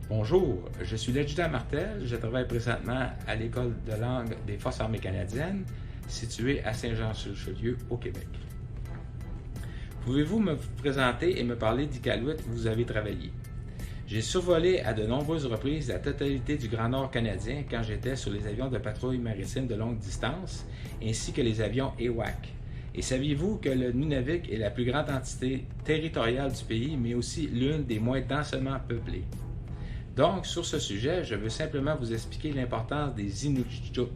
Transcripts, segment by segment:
Bonjour, je suis l'adjudant Martel. Je travaille présentement à l'École de langue des Forces armées canadiennes, située à Saint-Jean-sur-Richelieu, au Québec. Pouvez-vous me présenter et me parler d'Iqaluit où vous avez travaillé? J'ai survolé à de nombreuses reprises la totalité du Grand Nord canadien quand j'étais sur les avions de patrouille maritime de longue distance, ainsi que les avions EWAC. Et saviez-vous que le Nunavik est la plus grande entité territoriale du pays, mais aussi l'une des moins densément peuplées? Donc, sur ce sujet, je veux simplement vous expliquer l'importance des Inukjuq,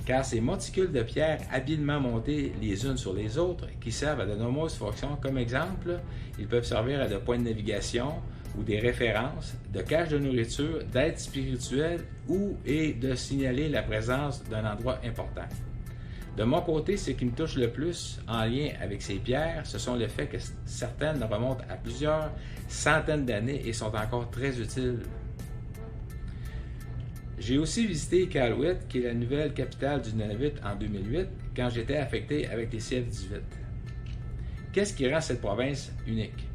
car ces monticules de pierre habilement montés les unes sur les autres, qui servent à de nombreuses fonctions. Comme exemple, ils peuvent servir à de points de navigation ou des références, de cache de nourriture, d'aide spirituelle et de signaler la présence d'un endroit important. De mon côté, ce qui me touche le plus en lien avec ces pierres, ce sont le fait que certaines remontent à plusieurs centaines d'années et sont encore très utiles. J'ai aussi visité Iqaluit, qui est la nouvelle capitale du Nunavut, en 2008, quand j'étais affecté avec les CF-18. Qu'est-ce qui rend cette province unique?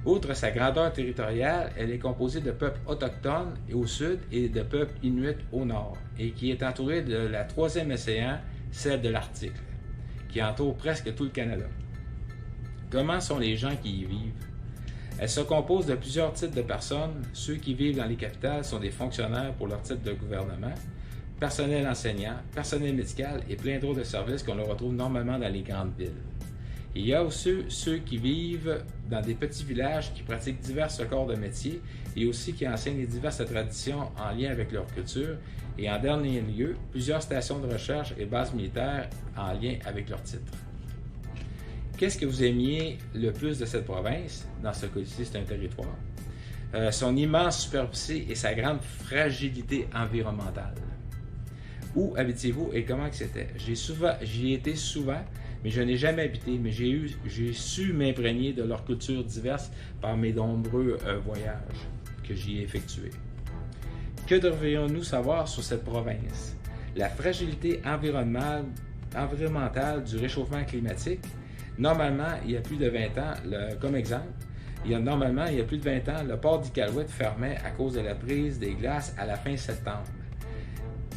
Outre sa grandeur territoriale, elle est composée de peuples autochtones au sud et de peuples inuits au nord, et qui est entourée de la troisième océan, celle de l'Arctique, qui entoure presque tout le Canada. Comment sont les gens qui y vivent? Elle se compose de plusieurs types de personnes. Ceux qui vivent dans les capitales sont des fonctionnaires pour leur type de gouvernement, personnel enseignant, personnel médical et plein d'autres services qu'on retrouve normalement dans les grandes villes. Il y a aussi ceux qui vivent dans des petits villages qui pratiquent divers corps de métier et aussi qui enseignent les diverses traditions en lien avec leur culture et en dernier lieu, plusieurs stations de recherche et bases militaires en lien avec leur titre. Qu'est-ce que vous aimiez le plus de cette province? Dans ce cas-ci, c'est un territoire. Son immense superficie et sa grande fragilité environnementale. Où habitiez-vous et comment que c'était? J'y ai été souvent, mais je n'ai jamais habité, mais j'ai su m'imprégner de leurs cultures diverses par mes nombreux voyages que j'y ai effectués. Que devrions-nous savoir sur cette province? La fragilité environnementale du réchauffement climatique. Normalement, il y a plus de 20 ans, comme exemple, il y a plus de 20 ans, le port d'Iqaluit fermait à cause de la prise des glaces à la fin septembre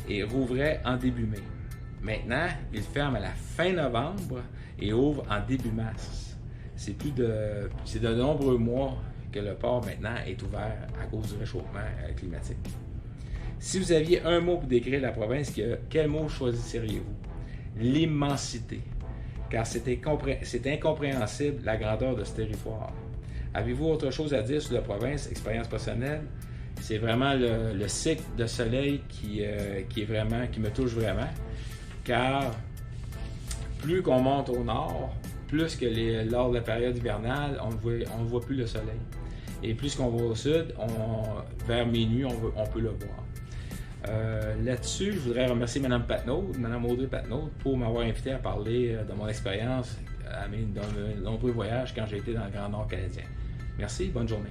et rouvrait en début mai. Maintenant, il ferme à la fin novembre et ouvre en début mars. C'est de nombreux mois que le port maintenant est ouvert à cause du réchauffement climatique. Si vous aviez un mot pour décrire la province, quel mot choisiriez-vous? L'immensité, car c'est incompréhensible la grandeur de ce territoire. Avez-vous autre chose à dire sur la province, expérience personnelle? C'est vraiment le cycle de soleil qui me touche vraiment, car plus qu'on monte au nord, plus que lors de la période hivernale, on ne voit plus le soleil. Et plus qu'on va au sud, vers minuit, on peut le voir. Là-dessus, je voudrais remercier Mme Audrey Patnaud, pour m'avoir invité à parler de mon expérience dans de nombreux voyages quand j'ai été dans le Grand Nord canadien. Merci, bonne journée.